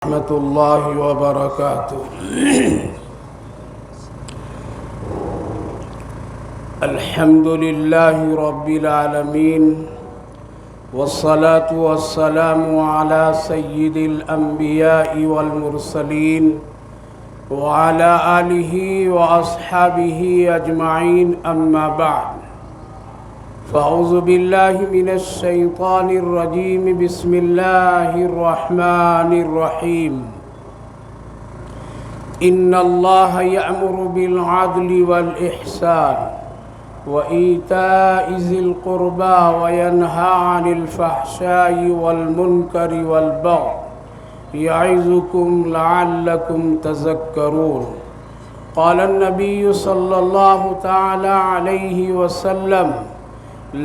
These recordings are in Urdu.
ورحمۃ اللہ وبرکاتہ۔ الحمد للہ رب العالمین والصلاة والسلام علی سید الانبیاء والمرسلین وعلی آلہ واصحابہ اجمعین، اما بعد فاعوذ باللہ من الشیطان الرجیم، بسم اللہ الرحمن الرحیم۔ ان اللہ یأمر بالعدل والإحسان وإیتاء ذی القربى وینہی عن الفحشاء والمنکر والبغی یعظکم لعلکم تذکرون۔ قال النبی صلی اللہ تعالی علیہ وسلم: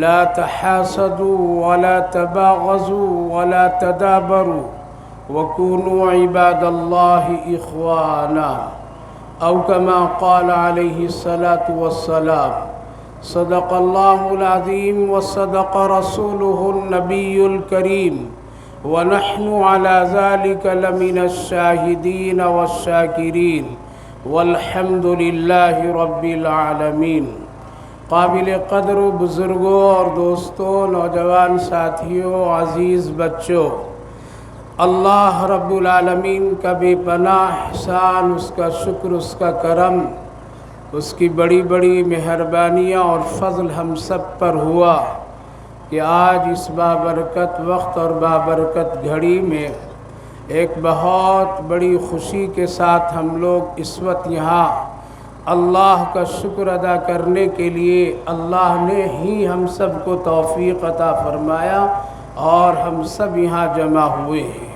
لا تحاسدوا ولا تباغضوا ولا تدابروا وكونوا عباد الله إخوانا، أو كما قال عليه الصلاة والسلام۔ صدق الله العظيم وصدق رسوله النبي الكريم، ونحن على ذلك لمن الشاهدين والشاكرين، والحمد لله رب العالمين۔ قابل قدر بزرگوں اور دوستوں، نوجوان ساتھیوں، عزیز بچوں، اللہ رب العالمین کا بے پناہ احسان، اس کا شکر، اس کا کرم، اس کی بڑی بڑی مہربانیاں اور فضل ہم سب پر ہوا کہ آج اس بابرکت وقت اور بابرکت گھڑی میں ایک بہت بڑی خوشی کے ساتھ ہم لوگ اس وقت یہاں اللہ کا شکر ادا کرنے کے لیے، اللہ نے ہی ہم سب کو توفیق عطا فرمایا اور ہم سب یہاں جمع ہوئے ہیں۔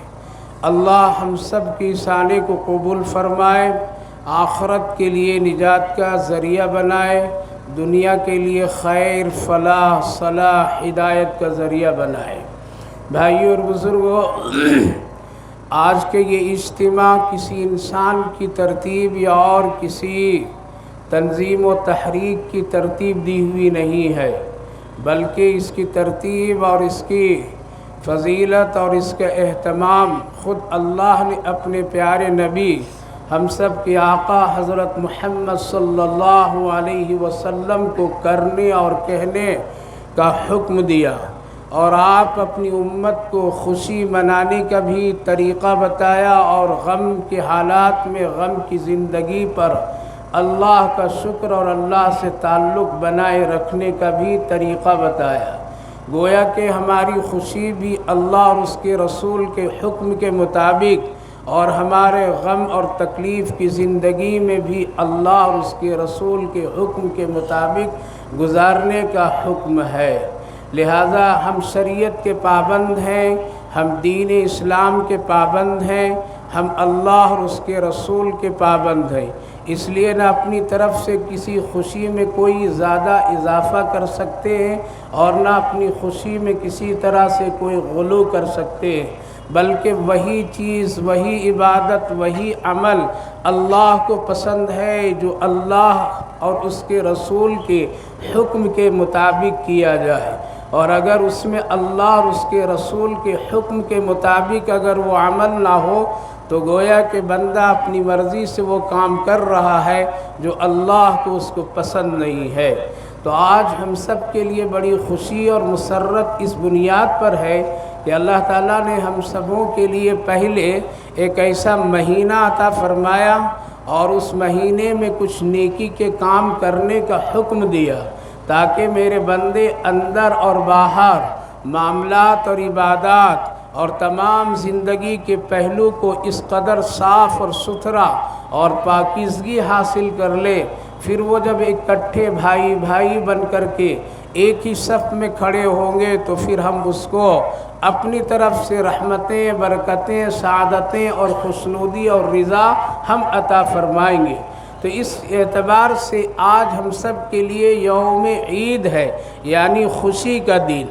اللہ ہم سب کی سانے کو قبول فرمائے، آخرت کے لیے نجات کا ذریعہ بنائے، دنیا کے لیے خیر، فلاح، صلاح، ہدایت کا ذریعہ بنائے۔ بھائیو اور بزرگوں، آج کے یہ اجتماع کسی انسان کی ترتیب یا اور کسی تنظیم و تحریک کی ترتیب دی ہوئی نہیں ہے، بلکہ اس کی ترتیب اور اس کی فضیلت اور اس کا اہتمام خود اللہ نے اپنے پیارے نبی، ہم سب کے آقا حضرت محمد صلی اللہ علیہ وسلم کو کرنے اور کہنے کا حکم دیا، اور آپ اپنی امت کو خوشی منانے کا بھی طریقہ بتایا، اور غم کے حالات میں غم کی زندگی پر اللہ کا شکر اور اللہ سے تعلق بنائے رکھنے کا بھی طریقہ بتایا۔ گویا کہ ہماری خوشی بھی اللہ اور اس کے رسول کے حکم کے مطابق، اور ہمارے غم اور تکلیف کی زندگی میں بھی اللہ اور اس کے رسول کے حکم کے مطابق گزارنے کا حکم ہے۔ لہذا ہم شریعت کے پابند ہیں، ہم دین اسلام کے پابند ہیں، ہم اللہ اور اس کے رسول کے پابند ہیں، اس لیے نہ اپنی طرف سے کسی خوشی میں کوئی زیادہ اضافہ کر سکتے ہیں اور نہ اپنی خوشی میں کسی طرح سے کوئی غلو کر سکتے ہیں، بلکہ وہی چیز، وہی عبادت، وہی عمل اللہ کو پسند ہے جو اللہ اور اس کے رسول کے حکم کے مطابق کیا جائے۔ اور اگر اس میں اللہ اور اس کے رسول کے حکم کے مطابق اگر وہ عمل نہ ہو تو گویا کہ بندہ اپنی مرضی سے وہ کام کر رہا ہے جو اللہ کو اس کو پسند نہیں ہے۔ تو آج ہم سب کے لیے بڑی خوشی اور مسرت اس بنیاد پر ہے کہ اللہ تعالیٰ نے ہم سبوں کے لیے پہلے ایک ایسا مہینہ عطا فرمایا اور اس مہینے میں کچھ نیکی کے کام کرنے کا حکم دیا، تاکہ میرے بندے اندر اور باہر معاملات اور عبادات اور تمام زندگی کے پہلو کو اس قدر صاف اور ستھرا اور پاکیزگی حاصل کر لے، پھر وہ جب اکٹھے بھائی بھائی بن کر کے ایک ہی صف میں کھڑے ہوں گے تو پھر ہم اس کو اپنی طرف سے رحمتیں، برکتیں، سعادتیں اور خوشنودی اور رضا ہم عطا فرمائیں گے۔ تو اس اعتبار سے آج ہم سب کے لیے یوم عید ہے، یعنی خوشی کا دن،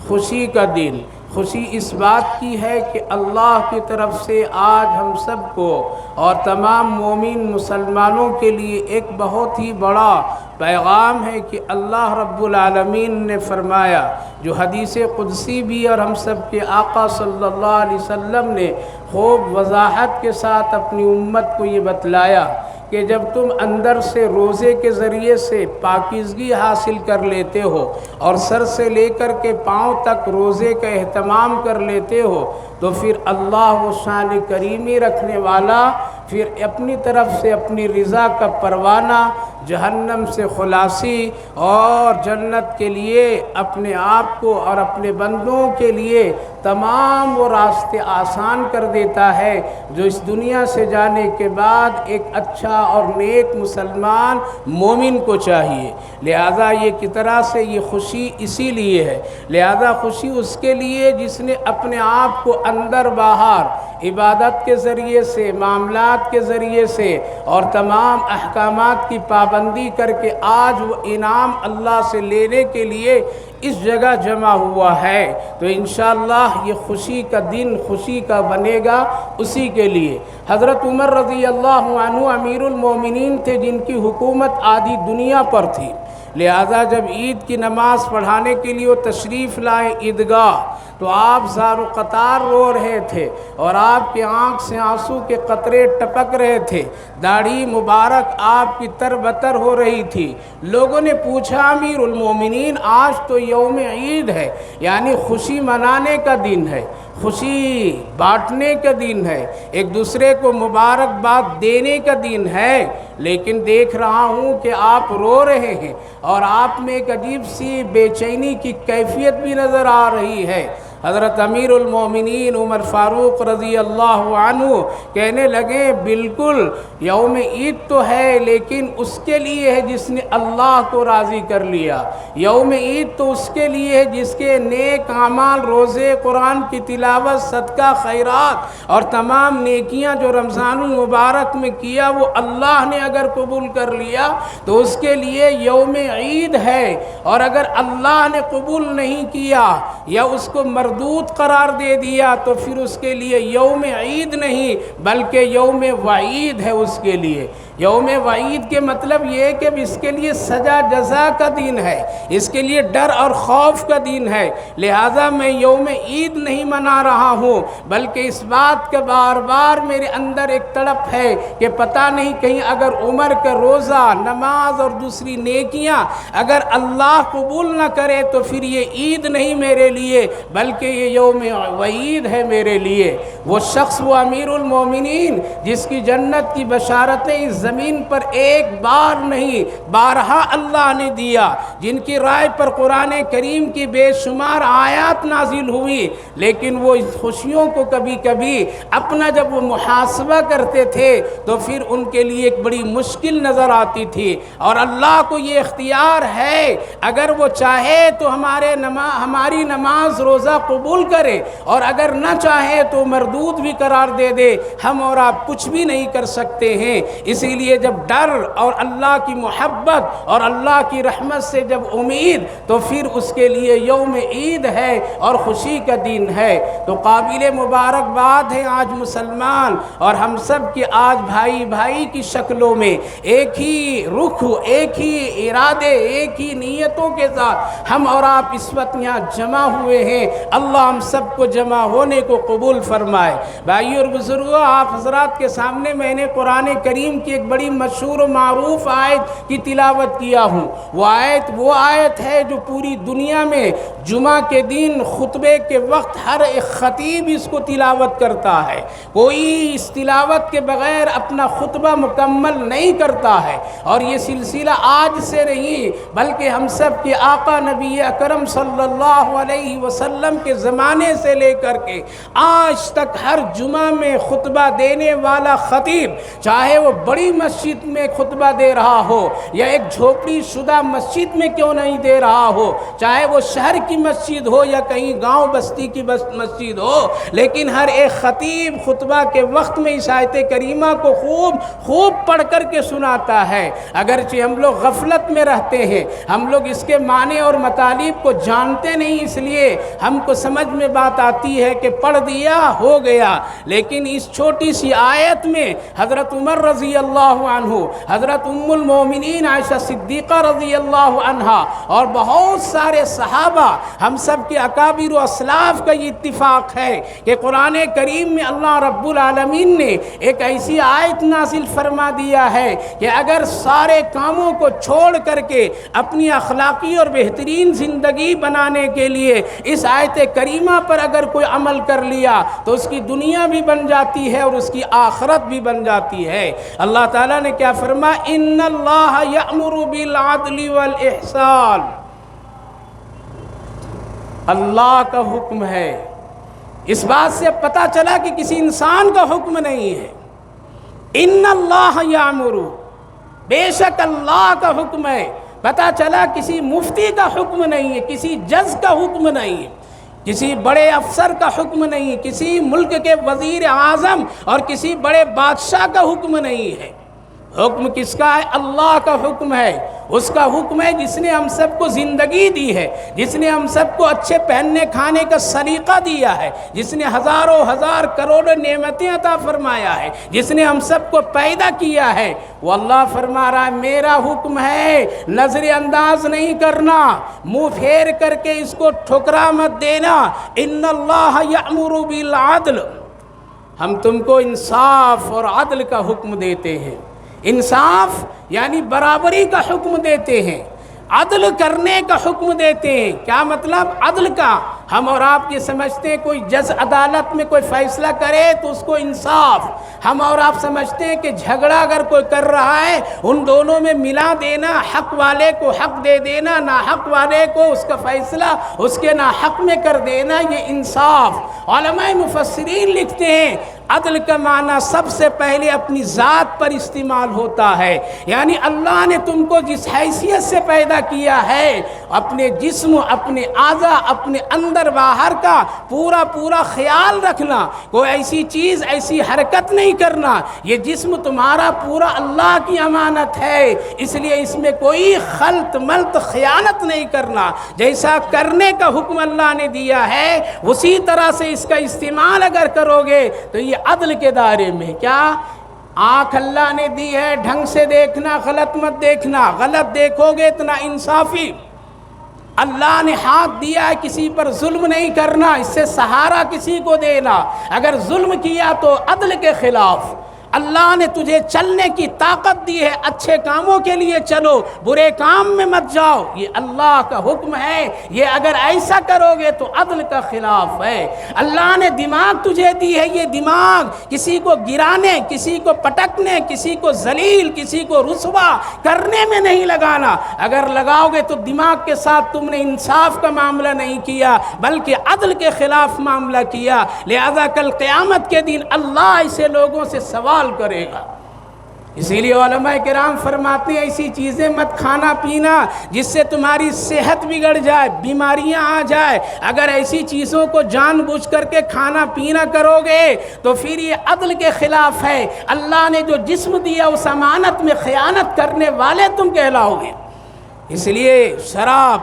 خوشی کا دن۔ خوشی اس بات کی ہے کہ اللہ کی طرف سے آج ہم سب کو اور تمام مومن مسلمانوں کے لیے ایک بہت ہی بڑا پیغام ہے کہ اللہ رب العالمین نے فرمایا، جو حدیث قدسی بھی اور ہم سب کے آقا صلی اللہ علیہ وسلم نے خوب وضاحت کے ساتھ اپنی امت کو یہ بتلایا کہ جب تم اندر سے روزے کے ذریعے سے پاکیزگی حاصل کر لیتے ہو اور سر سے لے کر کے پاؤں تک روزے کا اہتمام کر لیتے ہو، تو پھر اللہ وہ شان کریمی رکھنے والا پھر اپنی طرف سے اپنی رضا کا پروانہ، جہنم سے خلاصی اور جنت کے لیے اپنے آپ کو اور اپنے بندوں کے لیے تمام وہ راستے آسان کر دیتا ہے جو اس دنیا سے جانے کے بعد ایک اچھا اور نیک مسلمان مومن کو چاہیے۔ لہذا یہ کس طرح سے یہ خوشی اسی لیے ہے، لہذا خوشی اس کے لیے جس نے اپنے آپ کو اندر باہر عبادت کے ذریعے سے، معاملات کے ذریعے سے اور تمام احکامات کی پابندی کر کے آج وہ انعام اللہ سے لینے کے لیے اس جگہ جمع ہوا ہے، تو انشاءاللہ یہ خوشی کا دن خوشی کا بنے گا اسی کے لیے۔ حضرت عمر رضی اللہ عنہ امیر المومنین تھے جن کی حکومت آدھی دنیا پر تھی، لہذا جب عید کی نماز پڑھانے کے لیے وہ تشریف لائے عیدگاہ، تو آپ زار و قطار رو رہے تھے اور آپ کی آنکھ سے آنسو کے قطرے ٹپک رہے تھے، داڑھی مبارک آپ کی تر بتر ہو رہی تھی۔ لوگوں نے پوچھا امیر المومنین آج تو یوم عید ہے، یعنی خوشی منانے کا دن ہے، خوشی بانٹنے کا دن ہے، ایک دوسرے کو مبارکباد دینے کا دن ہے، لیکن دیکھ رہا ہوں کہ آپ رو رہے ہیں اور آپ میں ایک عجیب سی بے چینی کی کیفیت بھی نظر آ رہی ہے۔ حضرت امیر المومنین عمر فاروق رضی اللہ عنہ کہنے لگے بالکل یوم عید تو ہے، لیکن اس کے لیے ہے جس نے اللہ کو راضی کر لیا، یوم عید تو اس کے لیے ہے جس کے نیک اعمال، روزے، قرآن کی تلاوت، صدقہ، خیرات اور تمام نیکیاں جو رمضان المبارک میں کیا وہ اللہ نے اگر قبول کر لیا تو اس کے لیے یوم عید ہے، اور اگر اللہ نے قبول نہیں کیا یا اس کو مردود قرار دے دیا تو پھر اس کے لیے یوم عید نہیں بلکہ یوم وعید ہے اس کے لیے۔ یوم وعید کے مطلب یہ ہے کہ اس کے لیے سزا جزا کا دن ہے، اس کے لیے ڈر اور خوف کا دن ہے، لہٰذا میں یوم عید نہیں منا رہا ہوں بلکہ اس بات کا بار بار میرے اندر ایک تڑپ ہے کہ پتہ نہیں کہیں اگر عمر کا روزہ، نماز اور دوسری نیکیاں اگر اللہ قبول نہ کرے تو پھر یہ عید نہیں میرے لیے بلکہ یہ یوم وعید ہے میرے لیے۔ وہ شخص، وہ امیر المومنین جس کی جنت کی بشارتیں اس زمین پر ایک بار نہیں بارہا اللہ نے دیا، جن کی رائے پر قرآن کریم کی بے شمار آیات نازل ہوئی، لیکن وہ اس خوشیوں کو کبھی کبھی اپنا جب وہ محاسبہ کرتے تھے تو پھر ان کے لیے ایک بڑی مشکل نظر آتی تھی، اور اللہ کو یہ اختیار ہے اگر وہ چاہے تو ہماری نماز روزہ قبول کرے، اور اگر نہ چاہے تو مردود بھی قرار دے دے، ہم اور آپ کچھ بھی نہیں کر سکتے ہیں۔ اسی لیے جب ڈر اور اللہ کی محبت اور اللہ کی رحمت سے جب امید، تو پھر اس کے لیے یوم عید ہے اور خوشی کا دن ہے۔ تو قابل مبارکباد ہے آج مسلمان اور ہم سب کے آج بھائی بھائی کی شکلوں میں ایک ہی رخ، ایک ہی ارادے، ایک ہی نیتوں کے ساتھ ہم اور آپ اس وقت یہاں جمع ہوئے ہیں۔ اللہ ہم سب کو جمع ہونے کو قبول فرمائے۔ بھائیو اور بزرگوں، آپ حضرات کے سامنے میں نے قرآن کریم کی ایک بڑی مشہور و معروف آیت کی تلاوت کیا ہوں۔ وہ آیت ہے جو پوری دنیا میں جمعہ کے دن خطبے کے وقت ہر ایک خطیب اس کو تلاوت کرتا ہے، کوئی اس تلاوت کے بغیر اپنا خطبہ مکمل نہیں کرتا ہے، اور یہ سلسلہ آج سے نہیں بلکہ ہم سب کے آقا نبی اکرم صلی اللہ علیہ وسلم کے زمانے سے لے کر کے آج تک ہر جمعہ میں خطبہ دینے والا خطیب، چاہے وہ بڑی مسجد میں خطبہ دے رہا ہو یا ایک جھوپڑی شدہ مسجد میں کیوں نہیں دے رہا ہو، چاہے وہ شہر کی مسجد ہو یا کہیں گاؤں بستی کی مسجد ہو، لیکن ہر ایک خطیب خطبہ کے وقت میں اس آیت کریمہ کو خوب پڑھ کر کے سناتا ہے۔ اگرچہ ہم لوگ غفلت میں رہتے ہیں، ہم لوگ اس کے معنی اور مطالب کو جانتے نہیں، اس لیے ہم کو سمجھ میں بات آتی ہے کہ پڑھ دیا ہو گیا، لیکن اس چھوٹی سی آیت میں حضرت عمر رضی اللہ عنہ، حضرت ام المومنین عائشہ صدیقہ رضی اللہ عنہا اور بہت سارے صحابہ، ہم سب کے اکابر و اسلاف کا یہ اتفاق ہے کہ قرآن کریم میں اللہ رب العالمین نے ایک ایسی آیت نازل فرما دیا ہے کہ اگر سارے کاموں کو چھوڑ کر کے اپنی اخلاقی اور بہترین زندگی بنانے کے لیے اس آیت کریمہ پر اگر کوئی عمل کر لیا تو اس کی دنیا بھی بن جاتی ہے اور اس کی آخرت بھی بن جاتی ہے۔ اللہ تعالیٰ نے کیا فرمایا؟ ان اللہ یأمر بالعدل والاحسان، اللہ کا حکم ہے۔ اس بات سے پتہ چلا کہ کسی انسان کا حکم نہیں ہے۔ ان اللہ یأمر، بے شک اللہ کا حکم ہے۔ پتہ چلا کسی مفتی کا حکم نہیں ہے، کسی جج کا حکم نہیں ہے، کسی بڑے افسر کا حکم نہیں ہے، کسی ملک کے وزیر اعظم اور کسی بڑے بادشاہ کا حکم نہیں ہے۔ حکم کس کا ہے؟ اللہ کا حکم ہے۔ اس کا حکم ہے جس نے ہم سب کو زندگی دی ہے، جس نے ہم سب کو اچھے پہننے کھانے کا سلیقہ دیا ہے، جس نے ہزاروں ہزار کروڑوں نعمتیں عطا فرمایا ہے، جس نے ہم سب کو پیدا کیا ہے، وہ اللہ فرما رہا ہے میرا حکم ہے، نظر انداز نہیں کرنا، منہ پھیر کر کے اس کو ٹھکرا مت دینا۔ ان اللہ یأمر بالعدل، ہم تم کو انصاف اور عدل کا حکم دیتے ہیں۔ انصاف یعنی برابری کا حکم دیتے ہیں، عدل کرنے کا حکم دیتے ہیں۔ کیا مطلب عدل کا؟ ہم اور آپ یہ سمجھتے ہیں کوئی جج عدالت میں کوئی فیصلہ کرے تو اس کو انصاف، ہم اور آپ سمجھتے ہیں کہ جھگڑا اگر کوئی کر رہا ہے ان دونوں میں ملا دینا، حق والے کو حق دے دینا، ناحق والے کو اس کا فیصلہ اس کے ناحق میں کر دینا، یہ انصاف۔ علماء مفسرین لکھتے ہیں عدل کا معنی سب سے پہلے اپنی ذات پر استعمال ہوتا ہے، یعنی اللہ نے تم کو جس حیثیت سے پیدا کیا ہے اپنے جسم، اپنے اعضاء، اپنے اندر باہر کا پورا خیال رکھنا، کوئی ایسی چیز ایسی حرکت نہیں کرنا۔ یہ جسم تمہارا پورا اللہ کی امانت ہے، اس لیے اس میں کوئی خلط ملط خیانت نہیں کرنا۔ جیسا کرنے کا حکم اللہ نے دیا ہے اسی طرح سے اس کا استعمال اگر کرو گے تو یہ عدل کے دائرے میں۔ کیا آنکھ اللہ نے دی ہے ڈھنگ سے دیکھنا، غلط مت دیکھنا، غلط دیکھو گے تو نا انصافی۔ اللہ نے ہاتھ دیا ہے کسی پر ظلم نہیں کرنا، اس سے سہارا کسی کو دینا، اگر ظلم کیا تو عدل کے خلاف۔ اللہ نے تجھے چلنے کی طاقت دی ہے، اچھے کاموں کے لیے چلو، برے کام میں مت جاؤ، یہ اللہ کا حکم ہے۔ یہ اگر ایسا کرو گے تو عدل کا خلاف ہے۔ اللہ نے دماغ تجھے دی ہے، یہ دماغ کسی کو گرانے، کسی کو پٹکنے، کسی کو ذلیل، کسی کو رسوا کرنے میں نہیں لگانا۔ اگر لگاؤ گے تو دماغ کے ساتھ تم نے انصاف کا معاملہ نہیں کیا بلکہ عدل کے خلاف معاملہ کیا، لہذا کل قیامت کے دن اللہ ایسے لوگوں سے سوال کرے گا۔ اسی لیے علماء کرام فرماتے ہیں ایسی چیزیں مت کھانا پینا جس سے تمہاری صحت بگڑ جائے، بیماریاں آ جائے۔ اگر ایسی چیزوں کو جان بوجھ کر کے کھانا پینا کرو گے تو پھر یہ عدل کے خلاف ہے۔ اللہ نے جو جسم دیا اس امانت میں خیانت کرنے والے تم کہلاؤ گے۔ اس لیے شراب،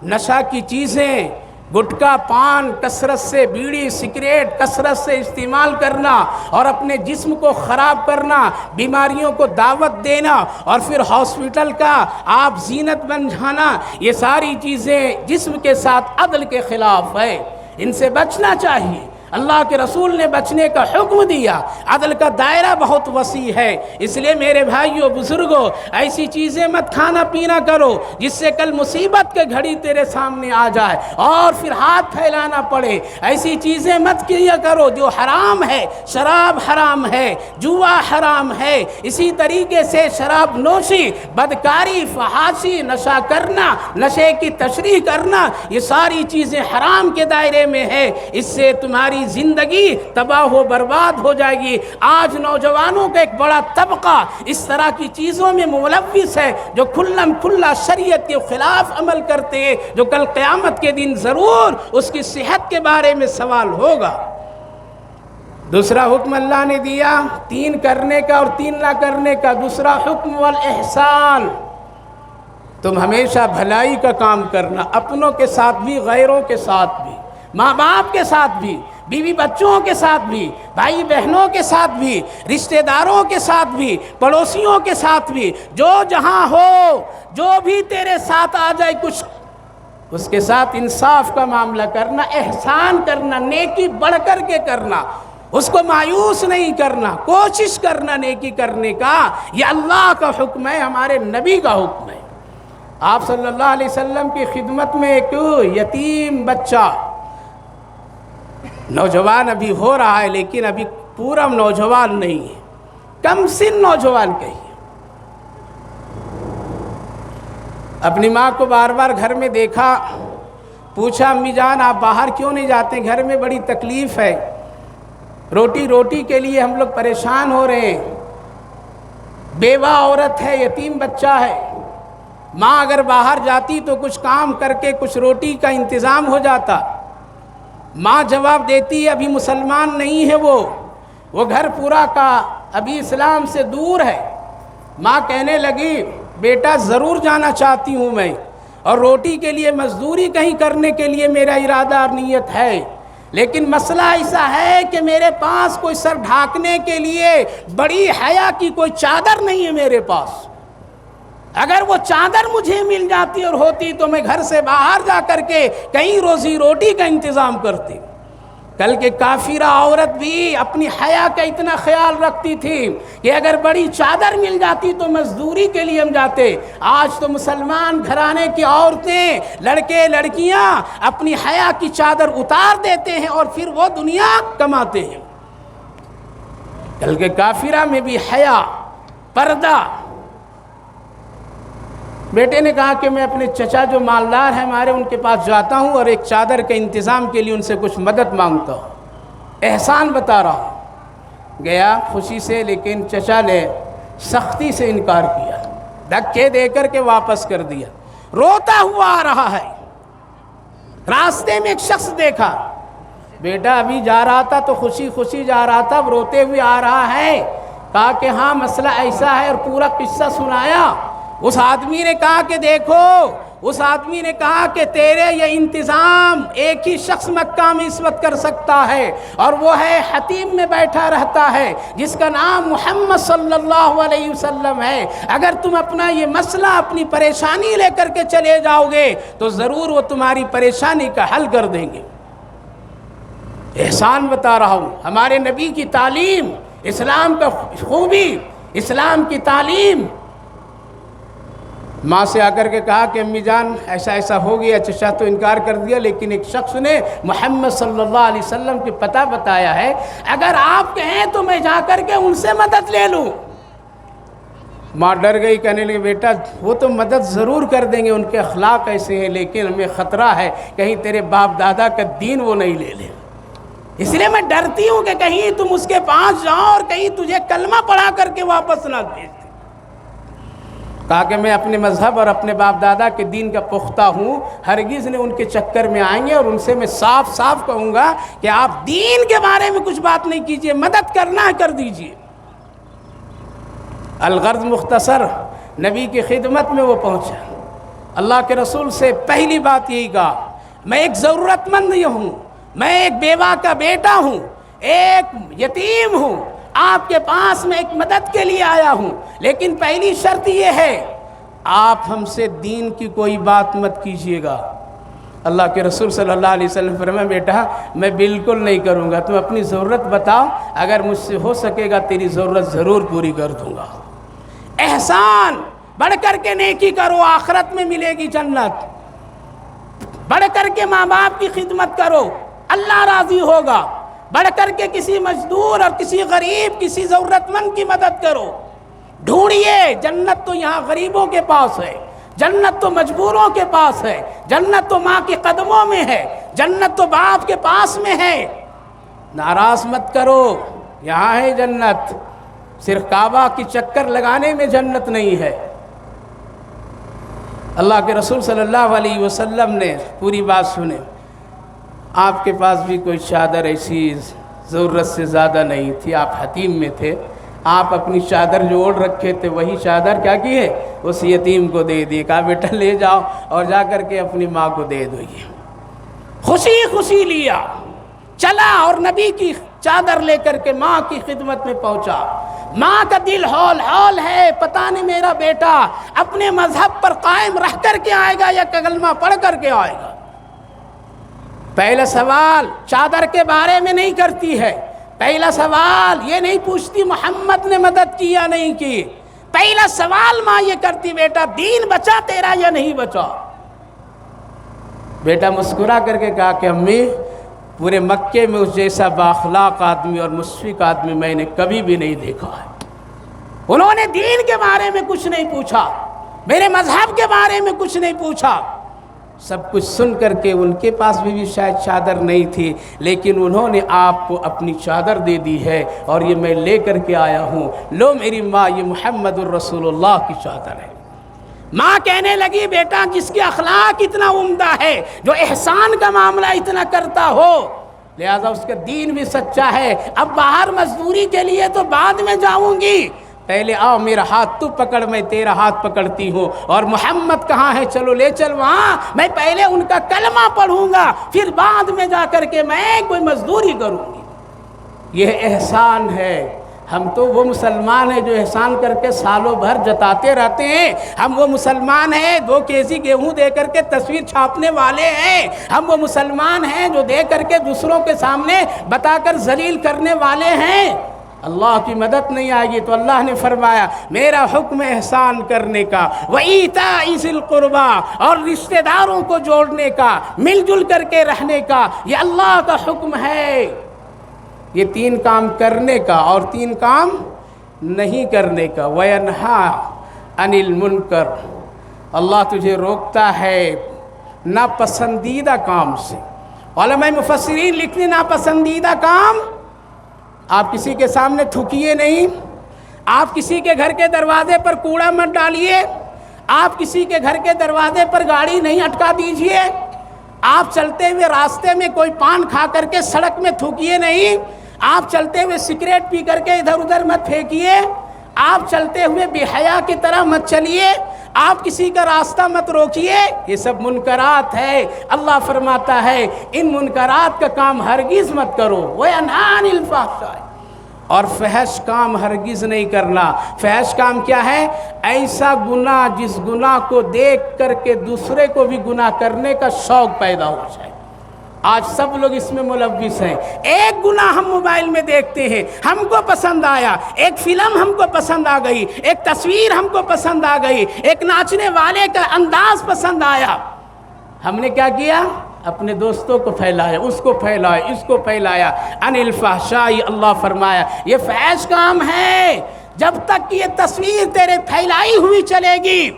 نشہ کی چیزیں، گٹکا، پان، کثرت سے بیڑی، سگریٹ کثرت سے استعمال کرنا اور اپنے جسم کو خراب کرنا، بیماریوں کو دعوت دینا اور پھر ہاسپٹل کا آپ زینت بن جانا، یہ ساری چیزیں جسم کے ساتھ عدل کے خلاف ہے، ان سے بچنا چاہیے۔ اللہ کے رسول نے بچنے کا حکم دیا۔ عدل کا دائرہ بہت وسیع ہے، اس لیے میرے بھائیوں بزرگوں ایسی چیزیں مت کھانا پینا کرو جس سے کل مصیبت کے گھڑی تیرے سامنے آ جائے اور پھر ہاتھ پھیلانا پڑے۔ ایسی چیزیں مت کیا کرو جو حرام ہے، شراب حرام ہے، جوا حرام ہے، اسی طریقے سے شراب نوشی، بدکاری، فحاشی، نشہ کرنا، نشے کی تشریح کرنا، یہ ساری چیزیں حرام کے دائرے میں ہے۔ اس سے تمہاری زندگی تباہ و برباد ہو جائے گی۔ آج نوجوانوں کا ایک بڑا طبقہ اس طرح کی چیزوں میں ملوث ہے جو کھلم کھلا شریعت کے خلاف عمل کرتے ہیں، جو کل قیامت کے دن ضرور اس کی صحت کے بارے میں سوال ہوگا۔ دوسرا حکم اللہ نے دیا 3 کرنے کا اور 3 نہ کرنے کا۔ دوسرا حکم والاحسان، تم ہمیشہ بھلائی کا کام کرنا، اپنوں کے ساتھ بھی، غیروں کے ساتھ بھی، ماں باپ کے ساتھ بھی، بیوی بچوں کے ساتھ بھی، بھائی بہنوں کے ساتھ بھی، رشتہ داروں کے ساتھ بھی، پڑوسیوں کے ساتھ بھی، جو جہاں ہو، جو بھی تیرے ساتھ آ جائے کچھ، اس کے ساتھ انصاف کا معاملہ کرنا، احسان کرنا، نیکی بڑھ کر کے کرنا، اس کو مایوس نہیں کرنا، کوشش کرنا نیکی کرنے کا۔ یہ اللہ کا حکم ہے، ہمارے نبی کا حکم ہے۔ آپ صلی اللہ علیہ وسلم کی خدمت میں ایک یتیم بچہ، نوجوان ابھی ہو رہا ہے لیکن ابھی پورا نوجوان نہیں ہے، کم سن نوجوان کہیے، اپنی ماں کو بار بار گھر میں دیکھا، پوچھا امی جان آپ باہر کیوں نہیں جاتے، گھر میں بڑی تکلیف ہے، روٹی کے لیے ہم لوگ پریشان ہو رہے ہیں، بیوہ عورت ہے، یتیم بچہ ہے، ماں اگر باہر جاتی تو کچھ کام کر کے کچھ روٹی کا انتظام ہو جاتا۔ ماں جواب دیتی ہے ابھی مسلمان نہیں ہے وہ گھر پورا کا ابھی اسلام سے دور ہے۔ ماں کہنے لگی بیٹا ضرور جانا چاہتی ہوں میں، اور روٹی کے لیے مزدوری کہیں کرنے کے لیے میرا ارادہ اور نیت ہے، لیکن مسئلہ ایسا ہے کہ میرے پاس کوئی سر ڈھانکنے کے لیے بڑی حیا کی کوئی چادر نہیں ہے میرے پاس۔ اگر وہ چادر مجھے مل جاتی اور ہوتی تو میں گھر سے باہر جا کر کے کہیں روزی روٹی کا انتظام کرتی۔ کل کے کافرہ عورت بھی اپنی حیا کا اتنا خیال رکھتی تھی کہ اگر بڑی چادر مل جاتی تو مزدوری کے لیے ہم جاتے۔ آج تو مسلمان گھرانے کی عورتیں، لڑکے لڑکیاں اپنی حیا کی چادر اتار دیتے ہیں اور پھر وہ دنیا کماتے ہیں۔ کل کے کافرہ میں بھی حیا، پردہ۔ بیٹے نے کہا کہ میں اپنے چچا جو مالدار ہیں ہمارے ان کے پاس جاتا ہوں اور ایک چادر کے انتظام کے لیے ان سے کچھ مدد مانگتا ہوں، احسان بتا رہا ہوں۔ گیا خوشی سے، لیکن چچا نے سختی سے انکار کیا، دھکے دے کر کے واپس کر دیا۔ روتا ہوا آ رہا ہے، راستے میں ایک شخص دیکھا، بیٹا ابھی جا رہا تھا تو خوشی خوشی جا رہا تھا، اب روتے ہوئے آ رہا ہے۔ کہا کہ ہاں مسئلہ ایسا ہے، اور پورا قصہ سنایا۔ اس آدمی نے کہا کہ دیکھو، اس آدمی نے کہا کہ تیرے یہ انتظام ایک ہی شخص مکہ میں اس وقت کر سکتا ہے، اور وہ ہے حتیم میں بیٹھا رہتا ہے جس کا نام محمد صلی اللہ علیہ وسلم ہے۔ اگر تم اپنا یہ مسئلہ، اپنی پریشانی لے کر کے چلے جاؤ گے تو ضرور وہ تمہاری پریشانی کا حل کر دیں گے۔ احسان بتا رہا ہوں، ہمارے نبی کی تعلیم، اسلام کا خوبی، اسلام کی تعلیم۔ ماں سے آ کر کے کہا کہ امی جان ایسا ایسا ہو گیا، چچا تو انکار کر دیا، لیکن ایک شخص نے محمد صلی اللہ علیہ وسلم کی پتہ بتایا ہے، اگر آپ کہیں تو میں جا کر کے ان سے مدد لے لوں۔ ماں ڈر گئی، کہنے لگی بیٹا وہ تو مدد ضرور کر دیں گے، ان کے اخلاق ایسے ہیں، لیکن ہمیں خطرہ ہے کہیں تیرے باپ دادا کا دین وہ نہیں لے لیں، اس لیے میں ڈرتی ہوں کہ کہیں تم اس کے پاس جاؤ اور کہیں تجھے کلمہ پڑھا کر کے واپس نہ بھیج دیں۔ کہا کہ میں اپنے مذہب اور اپنے باپ دادا کے دین کا پختہ ہوں، ہرگز نے ان کے چکر میں آئیں گے، اور ان سے میں صاف صاف کہوں گا کہ آپ دین کے بارے میں کچھ بات نہیں کیجئے، مدد کرنا ہے کر دیجئے۔ الغرض مختصر، نبی کی خدمت میں وہ پہنچا، اللہ کے رسول سے پہلی بات یہی کہا میں ایک ضرورت مند ہوں، میں ایک بیوہ کا بیٹا ہوں، ایک یتیم ہوں، آپ کے پاس میں ایک مدد کے لیے آیا ہوں، لیکن پہلی شرط یہ ہے آپ ہم سے دین کی کوئی بات مت کیجیے گا۔ اللہ کے رسول صلی اللہ علیہ وسلم فرمایا بیٹا میں بالکل نہیں کروں گا، تم اپنی ضرورت بتاؤ، اگر مجھ سے ہو سکے گا تیری ضرورت ضرور پوری کر دوں گا۔ احسان بڑھ کر کے نیکی کرو، آخرت میں ملے گی جنت۔ بڑھ کر کے ماں باپ کی خدمت کرو، اللہ راضی ہوگا۔ بڑھ کر کے کسی مزدور اور کسی غریب، کسی ضرورت مند کی مدد کرو۔ ڈھونڈیے، جنت تو یہاں غریبوں کے پاس ہے، جنت تو مجبوروں کے پاس ہے، جنت تو ماں کے قدموں میں ہے، جنت تو باپ کے پاس میں ہے۔ ناراض مت کرو، یہاں ہے جنت، صرف کعبہ کی چکر لگانے میں جنت نہیں ہے۔ اللہ کے رسول صلی اللہ علیہ وسلم نے پوری بات سنے، آپ کے پاس بھی کوئی چادر ایسی ضرورت سے زیادہ نہیں تھی، آپ حتیم میں تھے، آپ اپنی چادر جو اوڑھ رکھے تھے وہی چادر کیا کی ہے، اس یتیم کو دے دی، کہا بیٹا لے جاؤ اور جا کر کے اپنی ماں کو دے دو۔ یہ خوشی خوشی لیا، چلا اور نبی کی چادر لے کر کے ماں کی خدمت میں پہنچا۔ ماں کا دل ہول ہول ہے، پتہ نہیں میرا بیٹا اپنے مذہب پر قائم رہ کر کے آئے گا یا کلمہ پڑھ کر کے آئے گا۔ پہلا سوال چادر کے بارے میں نہیں کرتی ہے، پہلا سوال یہ نہیں پوچھتی محمد نے مدد کی یا نہیں کی، پہلا سوال ماں یہ کرتی بیٹا دین بچا تیرا یا نہیں بچا۔ بیٹا مسکرا کر کے کہا کہ امی پورے مکے میں اس جیسا بااخلاق آدمی اور مشفق آدمی میں نے کبھی بھی نہیں دیکھا ہے۔ انہوں نے دین کے بارے میں کچھ نہیں پوچھا، میرے مذہب کے بارے میں کچھ نہیں پوچھا۔ سب کچھ سن کر کے ان کے پاس بھی شاید چادر نہیں تھی، لیکن انہوں نے آپ کو اپنی چادر دے دی ہے اور یہ میں لے کر کے آیا ہوں، لو میری ماں یہ محمد الرسول اللہ کی چادر ہے۔ ماں کہنے لگی بیٹا جس کے اخلاق اتنا عمدہ ہے، جو احسان کا معاملہ اتنا کرتا ہو، لہذا اس کا دین بھی سچا ہے، اب باہر مزدوری کے لیے تو بعد میں جاؤں گی، پہلے آؤ میرا ہاتھ تو پکڑ میں تیرا ہاتھ پکڑتی ہوں، اور محمد کہاں ہے چلو لے چل وہاں، میں پہلے ان کا کلمہ پڑھوں گا پھر بعد میں جا کر کے میں کوئی مزدوری کروں گی۔ یہ احسان ہے۔ ہم تو وہ مسلمان ہیں جو احسان کر کے سالوں بھر جتاتے رہتے ہیں، ہم وہ مسلمان ہیں 2 کیجی گیہوں دے کر کے تصویر چھاپنے والے ہیں، ہم وہ مسلمان ہیں جو دے کر کے دوسروں کے سامنے بتا کر ذلیل کرنے والے ہیں۔ اللہ کی مدد نہیں آئے گی تو اللہ نے فرمایا میرا حکم احسان کرنے کا، وَإِيتَاءِ ذِي الْقُرْبَىٰ، اور رشتہ داروں کو جوڑنے کا، مل جل کر کے رہنے کا، یہ اللہ کا حکم ہے۔ یہ 3 کام کرنے کا اور 3 کام نہیں کرنے کا۔ وَيَنْهَىٰ عَنِ الْمُنْكَرِ، اللہ تجھے روکتا ہے ناپسندیدہ کام سے۔ علماء مفسرین لکھتے ناپسندیدہ کام، آپ کسی کے سامنے تھوکیے نہیں، آپ کسی کے گھر کے دروازے پر کوڑا مت ڈالیے، آپ کسی کے گھر کے دروازے پر گاڑی نہیں اٹکا دیجئے، آپ چلتے ہوئے راستے میں کوئی پان کھا کر کے سڑک میں تھوکیے نہیں، آپ چلتے ہوئے سگریٹ پی کر کے ادھر ادھر مت پھینکیے، آپ چلتے ہوئے بے حیا کی طرح مت چلیے، آپ کسی کا راستہ مت روکیے، یہ سب منکرات ہے۔ اللہ فرماتا ہے ان منکرات کا کام ہرگز مت کرو، وَيَنْهَىٰ عَنِ الْفَحْشَاءِ، اور فحش کام ہرگز نہیں کرنا۔ فحش کام کیا ہے؟ ایسا گناہ جس گناہ کو دیکھ کر کے دوسرے کو بھی گناہ کرنے کا شوق پیدا ہو جائے۔ آج سب لوگ اس میں ملوث ہیں۔ ایک گناہ ہم موبائل میں دیکھتے ہیں، ہم کو پسند آیا، ایک فلم ہم کو پسند آ گئی، ایک تصویر ہم کو پسند آ گئی، ایک ناچنے والے کا انداز پسند آیا، ہم نے کیا کیا؟ اپنے دوستوں کو پھیلایا، اس کو پھیلایا، اس کو پھیلایا۔ عن الفحشاء، اللہ فرمایا یہ فحش کام ہے۔ جب تک یہ تصویر تیرے پھیلائی ہوئی چلے گی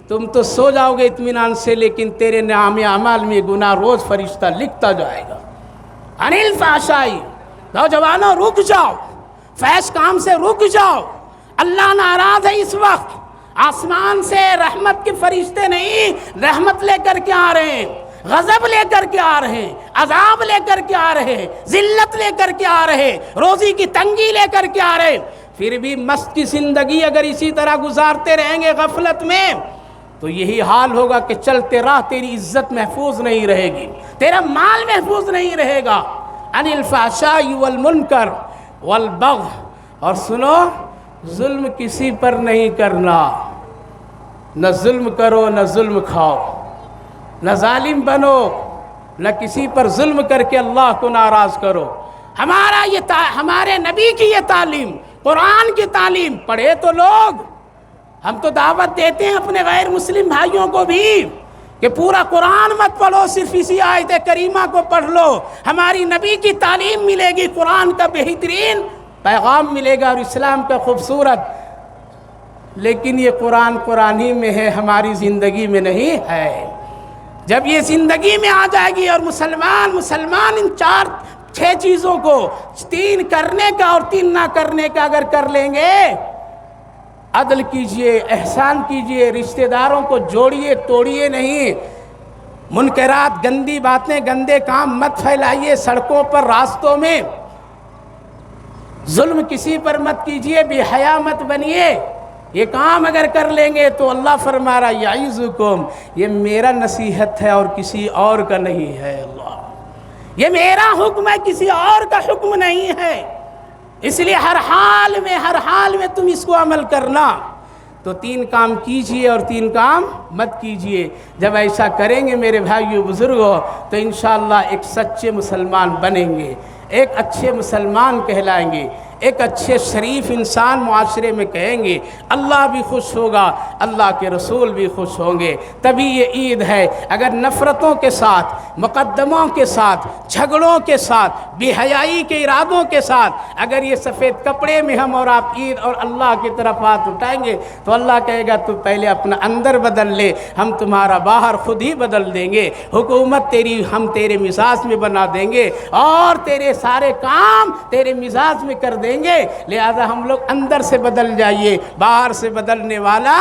تم تو سو جاؤ گے اطمینان سے، لیکن تیرے نام اعمال میں گناہ روز فرشتہ لکھتا جائے گا۔ عن الفحشاء، نوجوانوں رک جاؤ، فحش کام سے رک جاؤ۔ اللہ ناراض ہے اس وقت، آسمان سے رحمت کے فرشتے نہیں رحمت لے کر کے آ رہے ہیں، غضب لے کر کے آ رہے ہیں، عذاب لے کر کے آ رہے ہیں، ذلت لے کر کے آ رہے ہیں، روزی کی تنگی لے کر کے آ رہے ہیں۔ پھر بھی مست کی زندگی اگر اسی طرح گزارتے رہیں گے غفلت میں تو یہی حال ہوگا کہ چلتے راہ تیری عزت محفوظ نہیں رہے گی، تیرا مال محفوظ نہیں رہے گا۔ عن الفحشاء والمنکر والبغی، اور سنو ظلم کسی پر نہیں کرنا، نہ ظلم کرو نہ ظلم کھاؤ، نہ ظالم بنو، نہ کسی پر ظلم کر کے اللہ کو ناراض کرو۔ ہمارے نبی کی یہ تعلیم، قرآن کی تعلیم پڑھے تو لوگ، ہم تو دعوت دیتے ہیں اپنے غیر مسلم بھائیوں کو بھی کہ پورا قرآن مت پڑھو، صرف اسی آیت کریمہ کو پڑھ لو، ہماری نبی کی تعلیم ملے گی، قرآن کا بہترین پیغام ملے گا اور اسلام کا خوبصورت۔ لیکن یہ قرآن ہی میں ہے، ہماری زندگی میں نہیں ہے۔ جب یہ زندگی میں آ جائے گی اور مسلمان ان 4 6 چیزوں کو 3 کرنے کا اور 3 نہ کرنے کا اگر کر لیں گے، عدل کیجئے، احسان کیجئے، رشتہ داروں کو جوڑیے توڑیے نہیں، منکرات، گندی باتیں، گندے کام مت پھیلائیے سڑکوں پر، راستوں میں، ظلم کسی پر مت کیجئے، بے حیا مت بنیے۔ یہ کام اگر کر لیں گے تو اللہ فرما رہا یعظکم، یہ میرا نصیحت ہے اور کسی اور کا نہیں ہے، اللہ یہ میرا حکم ہے، کسی اور کا حکم نہیں ہے، اس لیے ہر حال میں تم اس کو عمل کرنا۔ تو 3 کام کیجئے اور 3 کام مت کیجئے۔ جب ایسا کریں گے میرے بھائیو بزرگوں تو انشاءاللہ ایک سچے مسلمان بنیں گے، ایک اچھے مسلمان کہلائیں گے، ایک اچھے شریف انسان معاشرے میں کہیں گے، اللہ بھی خوش ہوگا، اللہ کے رسول بھی خوش ہوں گے۔ تبھی یہ عید ہے۔ اگر نفرتوں کے ساتھ، مقدموں کے ساتھ، جھگڑوں کے ساتھ، بے حیائی کے ارادوں کے ساتھ اگر یہ سفید کپڑے میں ہم اور آپ عید اور اللہ کی طرف ہاتھ اٹھائیں گے تو اللہ کہے گا تو پہلے اپنا اندر بدل لے، ہم تمہارا باہر خود ہی بدل دیں گے، حکومت تیری ہم تیرے مزاج میں بنا دیں گے اور تیرے سارے کام تیرے مزاج میں کر دیں گے۔ لہذا ہم لوگ اندر سے بدل جائیے، باہر سے بدلنے والا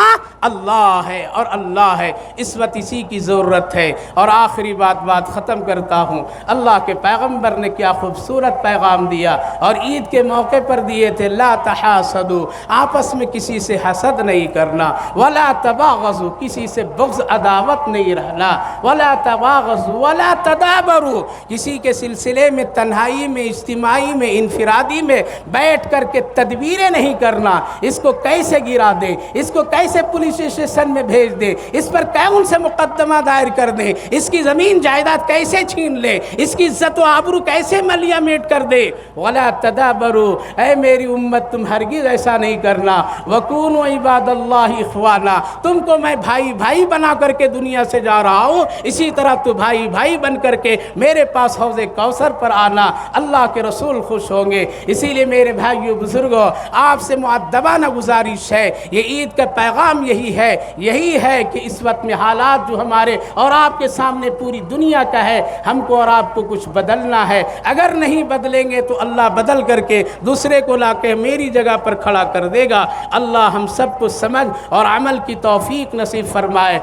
اللہ ہے اور اللہ ہے، اس وقت اسی کی ضرورت ہے۔ اور آخری بات ختم کرتا ہوں، اللہ کے پیغمبر نے کیا خوبصورت پیغام دیا اور عید کے موقع پر دیے تھے، لا تحاسدوا، آپس میں کسی سے حسد نہیں کرنا، ولا تباغضوا، کسی سے بغض عداوت نہیں رہنا، ولا تباغضوا ولا تدابروا، کسی کے سلسلے میں تنہائی میں، اجتماعی میں، انفرادی میں بیٹھ کر کے تدبیریں نہیں کرنا، اس کو کیسے گرا دیں، اس کو کیسے پولیس اسٹیشن میں بھیج دیں، اس پر کون سے مقدمہ دائر کر دیں، اس کی زمین جائیداد کیسے چھین لیں، اس کی عزت و آبرو کیسے ملیا میٹ کر دے۔ ولا تدابروا، اے میری امت تم ہرگز ایسا نہیں کرنا، وکونوا عباد اللہ اخوانا، تم کو میں بھائی بنا کر کے دنیا سے جا رہا ہوں، اسی طرح تو بھائی بن کر کے میرے پاس حوض کوثر پر آنا، اللہ کے رسول خوش ہوں گے۔ اسی لیے میرے بھائیو بزرگوں، آپ سے مؤدبانہ گزارش ہے، یہ عید کا پیغام یہی ہے کہ اس وقت میں حالات جو ہمارے اور آپ کے سامنے پوری دنیا کا ہے، ہم کو اور آپ کو کچھ بدلنا ہے۔ اگر نہیں بدلیں گے تو اللہ بدل کر کے دوسرے کو لا کے میری جگہ پر کھڑا کر دے گا۔ اللہ ہم سب کو سمجھ اور عمل کی توفیق نصیب فرمائے۔